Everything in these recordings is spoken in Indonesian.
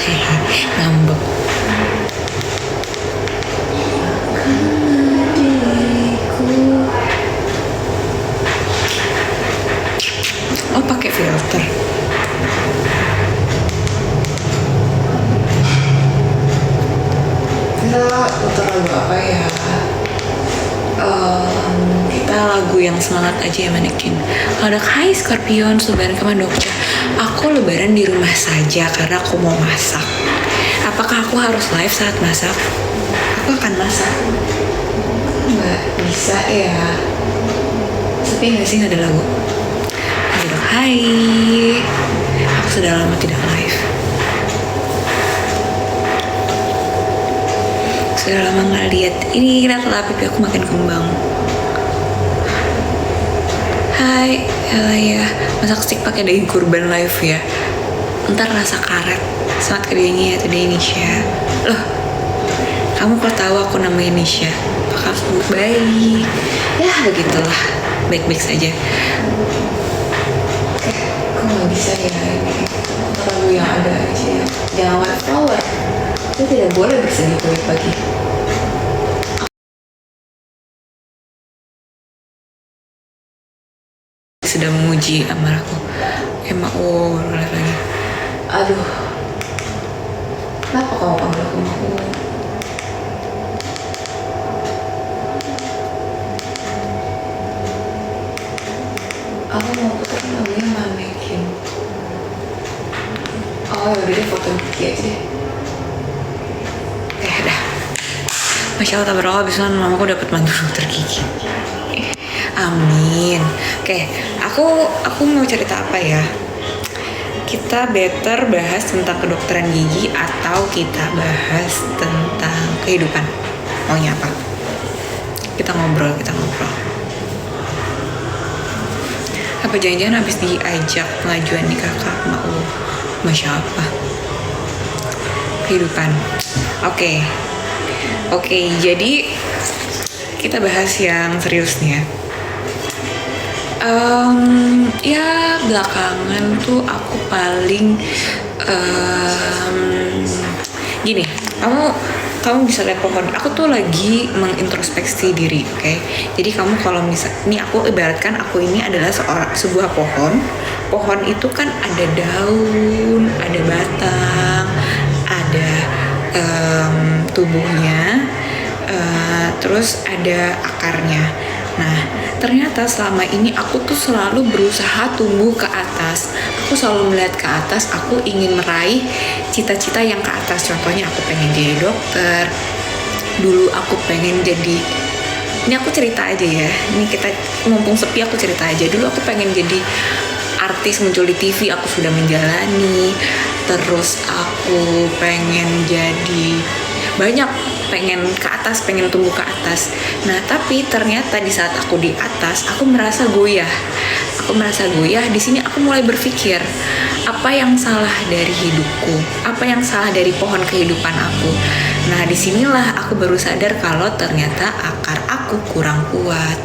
Ngambek. Oh, pakai filter. Kita putar lagu apa ya? Kita lagu yang semangat aja ya, Manekin. Ada Hai Scorpion, lebaran kemana Dokca? Aku lebaran di rumah saja karena aku mau masak. Apakah aku harus live saat masak? Aku akan masak. Nggak bisa ya. Tapi nggak sih ada lagu? Ayo hai. Aku sudah lama tidak live. Sudah lama nggak lihat. Ini kenapa pipi aku makin kembang. Hai, ya masak steak pakai daging kurban live ya. Ntar rasa karet. Semangat kerjanya ya today Nisha. Loh, kamu kok tahu aku namanya Nisha? Apakah aku baik? Ya begitulah, baik-baik saja. Kok nggak bisa ya ini? Lagu yang ada aja ya. Jangan white flower. Itu tidak boleh bersedih kulit pagi. Sudah menguji amarahku. Emang lagi. Aduh. Kenapa kamu panggil aku? Aku mau putar lagunya Manekin. Oh yaudah deh, foto Gigi aja. Dah. Masya Allah, tabarakallah, bisa mamaku dapat mantu dokter gigi. Amin. Oke, aku mau cerita apa ya? Kita better bahas tentang kedokteran gigi atau kita bahas tentang kehidupan? Maunya apa? Kita ngobrol. Apa jangan-jangan habis diajak pengajuan nikah kakak mau? Masya Allah. Kehidupan. Oke, jadi kita bahas yang serius nih ya. Ya belakangan tuh aku paling gini, kamu bisa lihat pohon. Aku tuh lagi mengintrospeksi diri, oke? Jadi kamu kalau ini aku ibaratkan aku ini adalah sebuah pohon. Pohon itu kan ada daun, ada batang, ada tubuhnya, terus ada akarnya. Nah, ternyata selama ini aku tuh selalu berusaha tumbuh ke atas. Aku selalu melihat ke atas, aku ingin meraih cita-cita yang ke atas. Contohnya aku pengen jadi dokter. Dulu aku pengen jadi, ini aku cerita aja ya. Ini kita mumpung sepi aku cerita aja. Dulu aku pengen jadi artis, muncul di TV, aku sudah menjalani. Terus aku pengen jadi banyak, pengen ke atas, pengen tumbuh ke atas. Nah, tapi ternyata di saat aku di atas, aku merasa goyah. Di sini aku mulai berpikir, apa yang salah dari hidupku? Apa yang salah dari pohon kehidupan aku? Nah, disinilah aku baru sadar kalau ternyata akar aku kurang kuat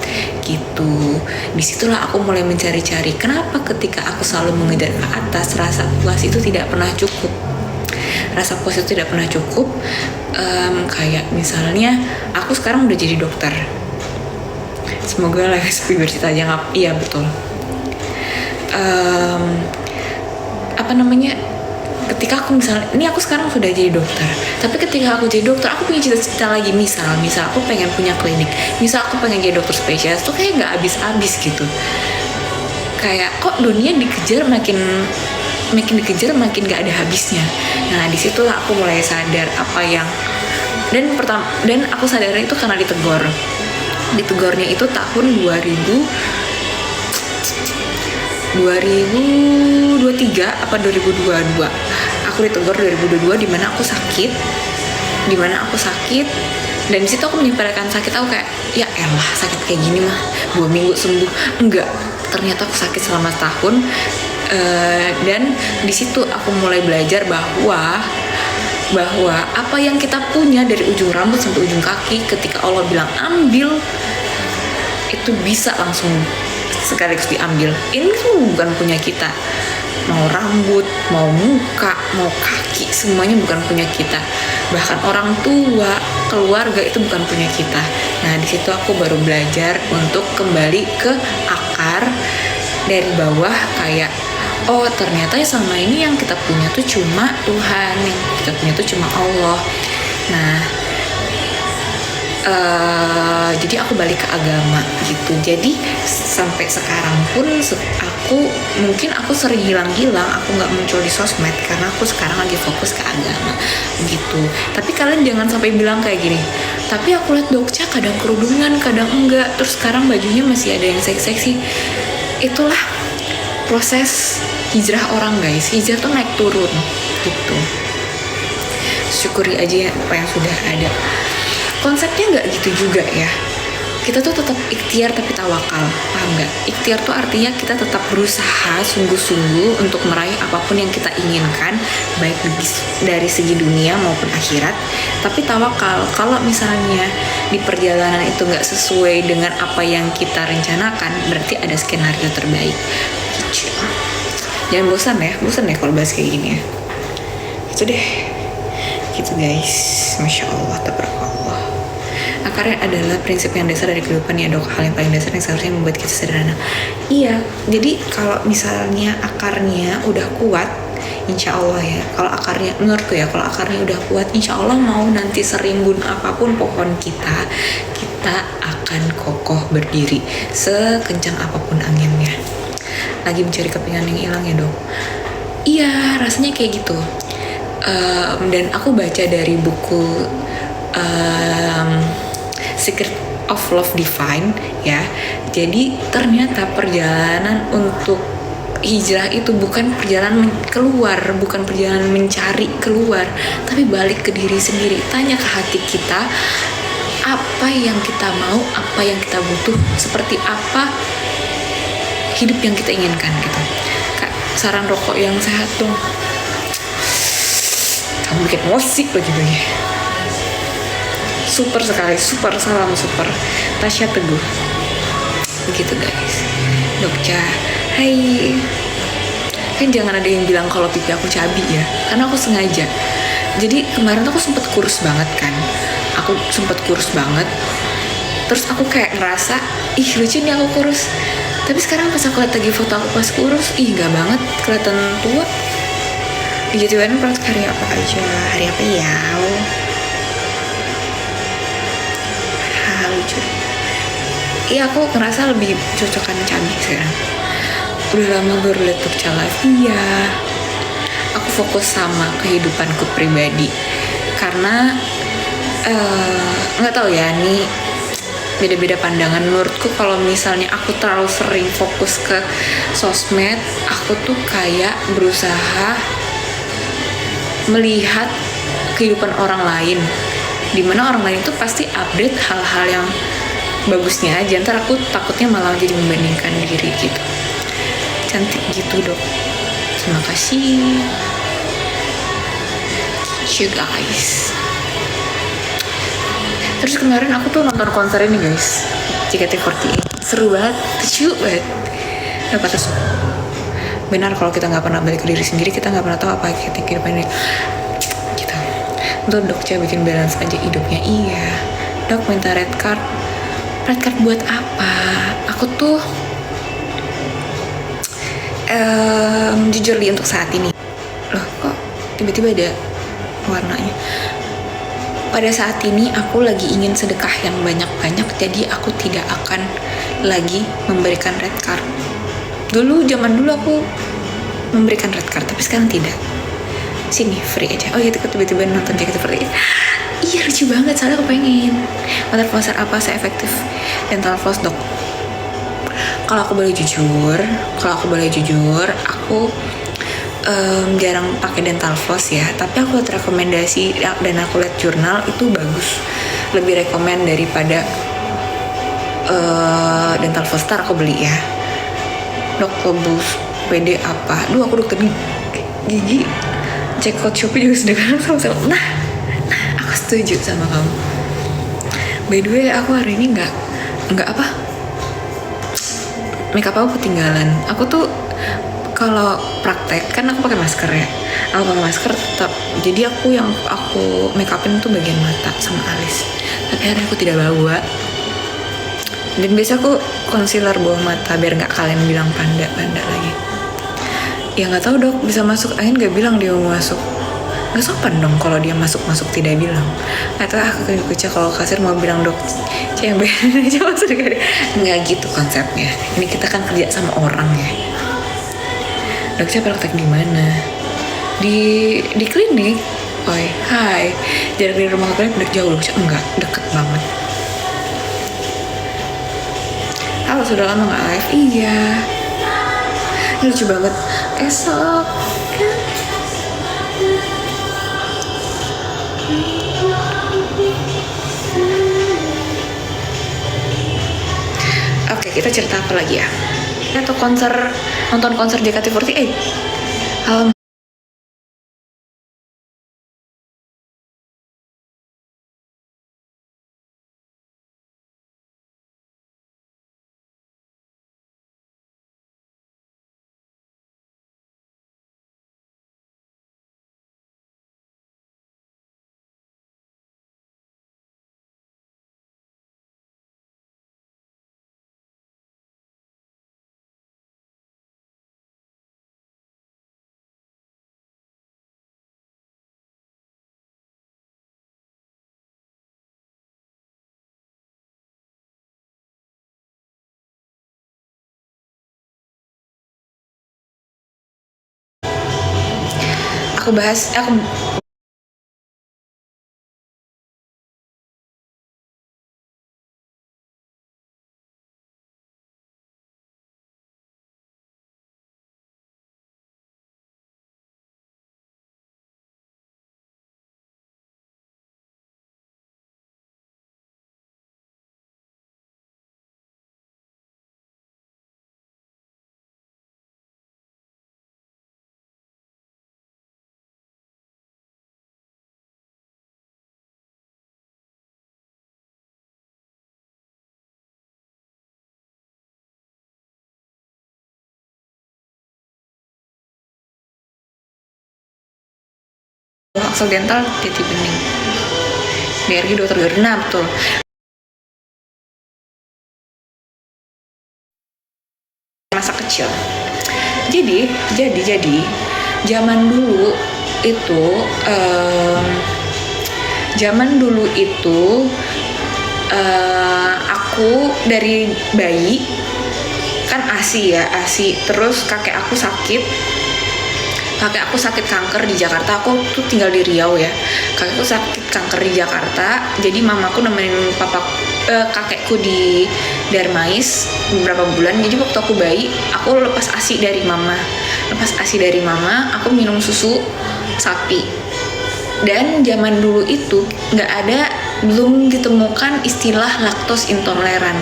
gitu. Disitulah aku mulai mencari-cari kenapa ketika aku selalu mengejar ke atas, rasa puas itu tidak pernah cukup. Kayak misalnya aku sekarang udah jadi dokter. Semoga lah sepi bercita aja. Iya betul. Ketika aku misalnya, ini aku sekarang sudah jadi dokter, tapi ketika aku jadi dokter aku punya cita-cita lagi. Misal aku pengen punya klinik, misal aku pengen jadi dokter spesialis, tuh kayak nggak habis-habis gitu. Kayak kok dunia dikejar makin gak ada habisnya. Nah, disitulah aku mulai sadar apa yang dan aku sadar itu karena ditegornya itu tahun 2023 apa 2022. Aku ditegor 2022 di mana aku sakit dan di situ aku menyepelekan sakit. Aku kayak ya elah, sakit kayak gini mah 2 minggu sembuh. Enggak, ternyata aku sakit selama tahun. Dan di situ aku mulai belajar bahwa apa yang kita punya dari ujung rambut sampai ujung kaki, ketika Allah bilang ambil, itu bisa langsung sekaligus diambil. Ini tuh bukan punya kita. mau rambut, mau muka, mau kaki, semuanya bukan punya kita. Bahkan orang tua, keluarga itu bukan punya kita. Nah, di situ aku baru belajar untuk kembali ke akar dari bawah, kayak oh ternyata ya selama ini yang kita punya tuh cuma Tuhan, yang kita punya tuh cuma Allah. Nah, jadi aku balik ke agama gitu. Jadi sampai sekarang pun aku sering hilang-hilang, aku nggak muncul di sosmed karena aku sekarang lagi fokus ke agama gitu. Tapi kalian jangan sampai bilang kayak gini, tapi aku lihat Dokca kadang kerudungan kadang enggak, terus sekarang bajunya masih ada yang seksi-seksi. Itulah proses hijrah orang guys. Hijrah tuh naik turun gitu. Syukuri aja apa yang sudah ada. Konsepnya nggak gitu juga ya. Kita tuh tetap ikhtiar tapi tawakal, paham nggak? Ikhtiar tuh artinya kita tetap berusaha sungguh-sungguh untuk meraih apapun yang kita inginkan, baik dari segi dunia maupun akhirat. Tapi tawakal, kalau misalnya di perjalanan itu nggak sesuai dengan apa yang kita rencanakan, berarti ada skenario terbaik. Gitu. Jangan bosan ya kalau bahas kayak gini ya. Itu deh. Gitu guys, Masya Allah, tabarakallah. Akarnya adalah prinsip yang dasar dari kehidupan ya dok, hal yang paling dasar yang seharusnya membuat kita sederhana. Iya, jadi kalau misalnya akarnya udah kuat, insya Allah ya, kalau akarnya, menurutku ya, kalau akarnya udah kuat, insya Allah mau nanti serimbun apapun pohon kita akan kokoh berdiri, sekencang apapun anginnya. Lagi mencari kepingan yang hilang ya dok? Iya, rasanya kayak gitu. Dan aku baca dari buku Secret of Love Divine ya. Jadi ternyata perjalanan untuk hijrah itu bukan perjalanan keluar, bukan perjalanan mencari keluar, tapi balik ke diri sendiri. Tanya ke hati kita, apa yang kita mau, apa yang kita butuh, seperti apa hidup yang kita inginkan gitu. Kak, saran rokok yang sehat dong. Kamu bikin musik loh judulnya. Super sekali, super, salam super. Tasya Teguh. Begitu guys. Dokca, hai. Kan jangan ada yang bilang kalau pipi aku cabi ya, karena aku sengaja. Jadi kemarin tuh aku sempet kurus banget kan. Terus aku kayak ngerasa, ih lucu nih aku kurus. Tapi sekarang pas aku lihat lagi foto aku pas kurus, ih gak banget, kelihatan tua. Di Jatiwangi praktek hari apa aja? Hari apa ya? Lucu. Iya, aku ngerasa lebih cocokan cabai sekarang. Udah lama baru liat Dokca Live. Iya, aku fokus sama kehidupanku pribadi karena nggak tahu ya, nih beda-beda pandangan. Menurutku kalau misalnya aku terlalu sering fokus ke sosmed, aku tuh kayak berusaha melihat kehidupan orang lain, dimana orang lain itu pasti update hal-hal yang bagusnya aja. Ntar aku takutnya malah jadi membandingkan diri gitu. Cantik gitu dok. Terima kasih. You guys. Terus kemarin aku tuh nonton konser ini guys, JKT48. Seru banget, lucu banget. Dapat terus. Benar, kalau kita nggak pernah balik ke diri sendiri, kita nggak pernah tahu apa kehidupan ini. Gitu. Untuk Dokca bikin balance aja hidupnya. Iya. Dok minta red card. Red card buat apa? Aku tuh jujur li untuk saat ini. Loh kok tiba-tiba ada warnanya? Pada saat ini aku lagi ingin sedekah yang banyak-banyak, jadi aku tidak akan lagi memberikan red card. Zaman dulu aku memberikan red card, tapi sekarang tidak. Sini free aja. Oh iya, tiba-tiba nonton JKT48. Iya lucu banget, soalnya aku pengen. Water flosser apa se-efektif dental floss dok? Kalau aku boleh jujur, aku jarang pakai dental floss ya. Tapi aku lihat rekomendasi dan aku lihat jurnal itu bagus, lebih rekomen daripada dental floss. Ntar aku beli ya. Dok Lobus PD apa? Aku dokter gigi. Cek out Shopee juga sedekah sama-sama. Nah, aku setuju sama kamu. By the way, aku hari ini nggak apa, makeup aku ketinggalan. Aku tuh kalau praktek kan aku pakai masker ya, aku pakai masker tetap. Jadi aku make upin tuh bagian mata sama alis, tapi hari aku tidak bawa. Dan biasa aku concealer bawah mata biar nggak kalian bilang panda lagi. Ya nggak tahu dok, bisa masuk angin nggak bilang dia mau masuk. Nggak sopan dong kalau dia masuk tidak bilang. Atau aku kerja kalau kasir mau bilang dok, yang bener aja masuk nggak gitu konsepnya. Ini kita kan kerja sama orang ya. Dok saya praktek di mana? Di klinik. Oi, hai. Jarak dari rumah ke klinik udah jauh loh? Enggak, deket banget. Halo, sudah lama nggak live? Iya. Ini lucu banget. Esok kan. Oke, kita cerita apa lagi ya? Atau nonton konser JKT48. Halo. Aku Dental Jati Bening. DRG Dokter Gerna, betul. Masa kecil. Jadi zaman dulu itu aku dari bayi kan ASI, terus kakek aku sakit kanker di Jakarta. Aku tuh tinggal di Riau ya. Kakekku sakit kanker di Jakarta, jadi mamaku nemenin kakekku di Darmais beberapa bulan. Jadi waktu aku bayi, aku lepas ASI dari mama, aku minum susu sapi. Dan zaman dulu itu belum ditemukan istilah laktos intoleran.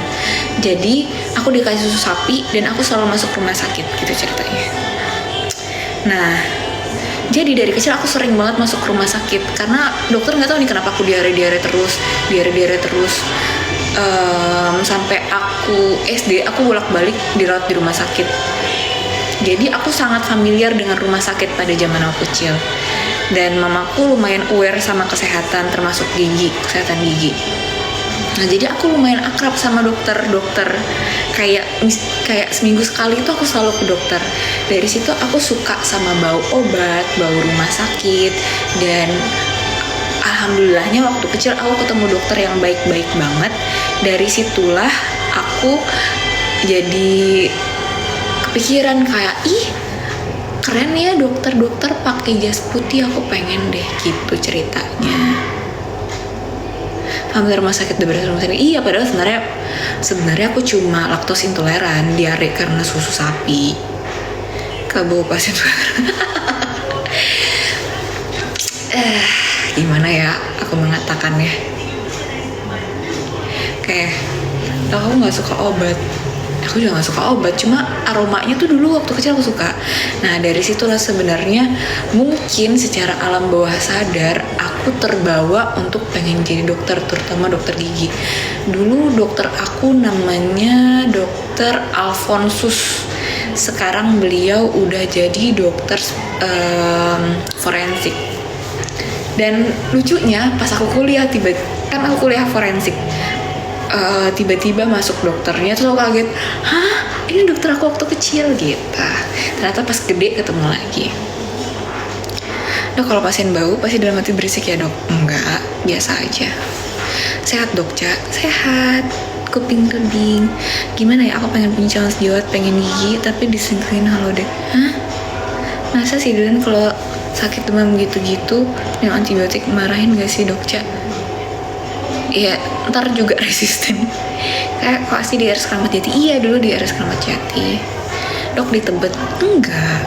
Jadi aku dikasih susu sapi dan aku selalu masuk rumah sakit gitu ceritanya. Nah, jadi dari kecil aku sering banget masuk rumah sakit karena dokter nggak tahu nih kenapa aku diare terus. Sampai aku SD aku bolak-balik dirawat di rumah sakit. Jadi aku sangat familiar dengan rumah sakit pada zaman aku kecil. Dan mamaku lumayan aware sama kesehatan, termasuk kesehatan gigi. Nah, jadi aku lumayan akrab sama dokter. Kayak seminggu sekali itu aku selalu ke dokter. Dari situ aku suka sama bau obat, bau rumah sakit, dan alhamdulillahnya waktu kecil aku ketemu dokter yang baik-baik banget. Dari situlah aku jadi kepikiran kayak, keren ya dokter pakai jas putih, aku pengen deh gitu ceritanya. Hampir rumah sakit rumah sakit. Iya, padahal sebenarnya aku cuma laktos intoleran, diare karena susu sapi. Kabupaten gimana ya aku mengatakannya? Kayak aku nggak suka obat. Aku juga gak suka obat, cuma aromanya tuh dulu waktu kecil aku suka. Nah, dari situlah sebenarnya mungkin secara alam bawah sadar aku terbawa untuk pengen jadi dokter, terutama dokter gigi. Dulu dokter aku namanya Dokter Alfonsus. sekarang beliau udah jadi dokter forensik. Dan lucunya pas aku kuliah kan aku kuliah forensik, tiba-tiba masuk dokternya, terus aku kaget, hah ini dokter aku waktu kecil gitu. Ternyata pas gede ketemu lagi. Dok, kalau pasien bau pasti dalam hati berisik ya dok? Enggak, biasa aja. Sehat dok, Cak? Sehat. Kuping kebing. Gimana ya, aku pengen punya calon sejawat, pengen gigi tapi disingkirin halo deh. Hah? Masa sih Dan kalau sakit demam gitu-gitu minum antibiotik marahin gak sih dok, Cak? Iya, ntar juga resisten. Kayak kok sih di RS Keramat Jati? Iya dulu di RS Keramat Jati. Dok di Tebet? Enggak.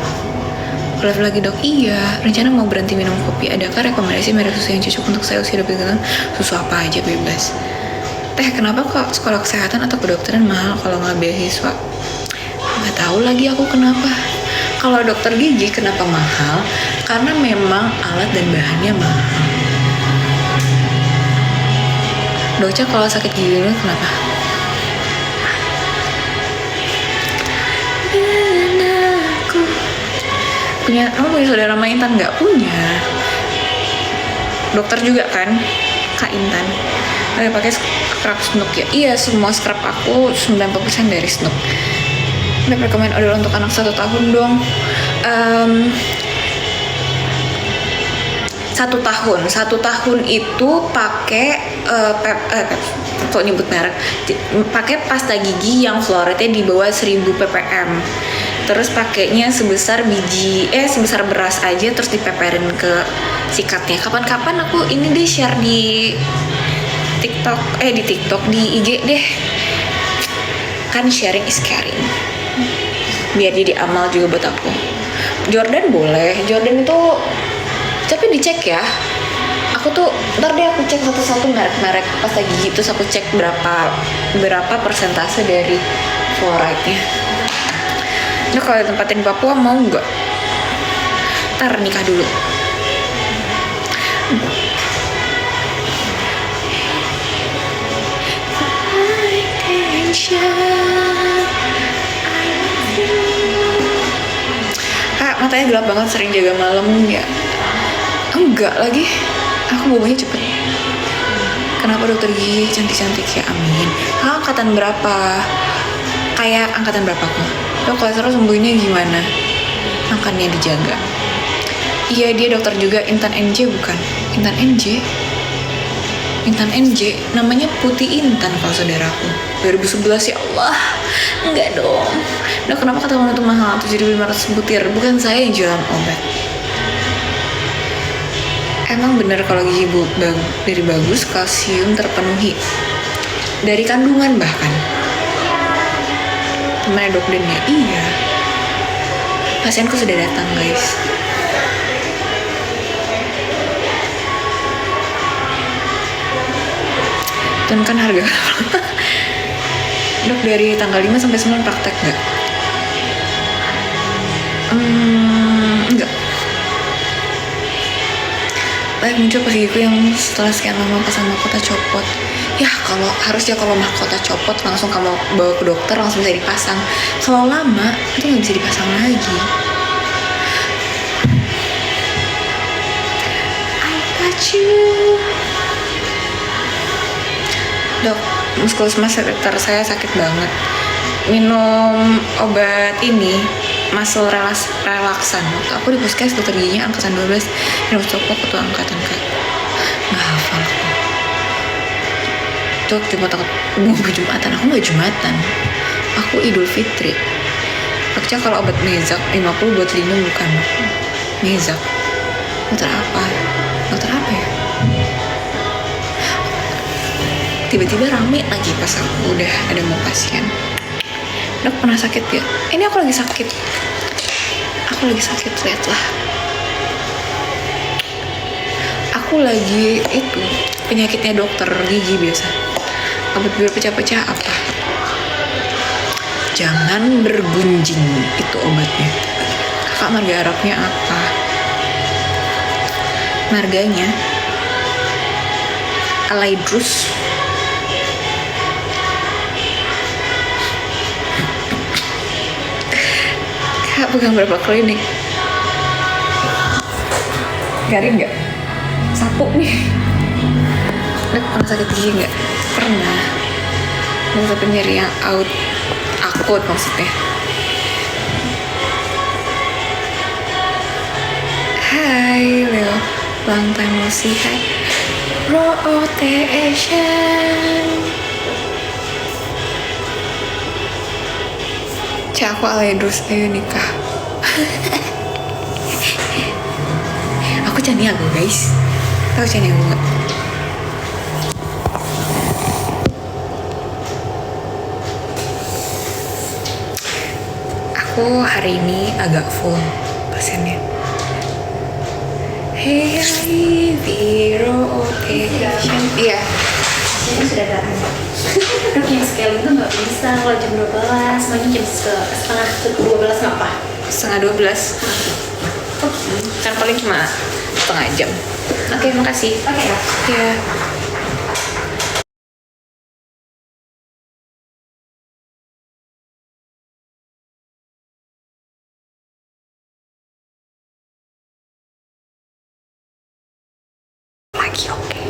Kalau lagi dok? Iya. Rencana mau berhenti minum kopi. Adakah rekomendasi merek susu yang cocok untuk saya usia 20 tahun? Susu apa aja bebas. Teh, kenapa kok sekolah kesehatan atau kedokteran mahal kalau nggak beasiswa? Nggak tahu lagi aku kenapa. Kalau dokter gigi kenapa mahal? Karena memang alat dan bahannya mahal. Dokter kalau sakit gigi dulu kenapa? Kamu punya saudara sama Intan? Nggak punya. Dokter juga kan, Kak Intan. Ada pakai scrub Snook ya? Iya, semua scrub aku 90% dari Snook. Udah rekomend odol untuk anak 1 tahun dong. 1 tahun itu pakai kok nyebut merek, pakai pasta gigi yang fluoridnya di bawah 1000 ppm. Terus pakainya sebesar beras aja, terus dipeperin ke sikatnya. Kapan-kapan aku ini deh share di TikTok, di IG deh. Kan sharing is caring. Biar jadi amal juga buat aku. Jordan boleh, Jordan itu tapi dicek ya. Aku tuh ntar deh aku cek satu-satu merek-merek pasta gigi, terus aku cek berapa persentase dari fluoride-nya. Nah kalau tempatin di Papua mau nggak? Ntar nikah dulu. Kak, matanya gelap banget, sering jaga malam ya? Enggak lagi, aku bobanya cepet. Kenapa dokter gigi cantik-cantik ya? Amin. Angkatan berapa? Kayak angkatan berapa kok? Dok, kolesterol sembuhnya gimana? Makannya dijaga. Iya, dia dokter juga. Intan NJ bukan? Intan NJ? Intan NJ? Namanya Putih Intan kalau saudaraku. 2011 ya Allah. Enggak dong. Dok, kenapa kata kamu itu mahal? 7.500 butir. Bukan saya yang jualan obat. Emang bener kalau gigi dari bagus, kalsium terpenuhi. Dari kandungan bahkan. Temannya dok Den ya? Iya. Pasienku sudah datang guys. Dan kan harga. Dok dari tanggal 5 sampai 9 praktek nggak? Enggak. Baik, muncul pas gigiku yang setelah sekian lama pasang mahkota copot. Ya kalau mahkota copot langsung kamu bawa ke dokter, langsung bisa dipasang. Kalau lama itu nggak bisa dipasang lagi. I got you. Dok, muskulus saya sakit banget. Minum obat ini muscle relaksan. Waktu aku di puskes dokter giginya angkatan 12, minum copot waktu angkatan Kak. Nggak hafal aku. Dok, cuma takut mau Jumatan. Aku nggak Jumatan, aku Idul Fitri. Dokter kalau obat Mezak 50 buat lindung bukan? Mezak. Dokter apa ya? Tiba-tiba rame lagi pas aku udah ada mau pasien. Dok, pernah sakit ya? Ini aku lagi sakit, lihatlah. Aku lagi itu penyakitnya dokter gigi biasa. Rambut bibir pecah-pecah apa? Jangan bergunjing, itu obatnya. Kakak marga Arabnya apa? Marganya Alaidrus. Kak, pegang berapa klinik? Garing nggak? Sapu nih. Udah pernah sakit gigi nggak? Pernah. Dan tapi nyeri yang akut maksudnya. Hai Leo, long time no see. Hai rotation. Cak, aku aledus, ayo nikah. Aku Caniago guys. Tahu Caniago nggak? Aku hari ini agak full pasiennya. Hey, Viro, rotation. Iya. Ini sudah datang. Dok yang sekali itu nggak bisa kalau jam 12, makanya jam setengah 12 nggak apa? Setengah 12. Kan paling cuma setengah jam. Oke, makasih. Oke ya. Iya. Lagi oke.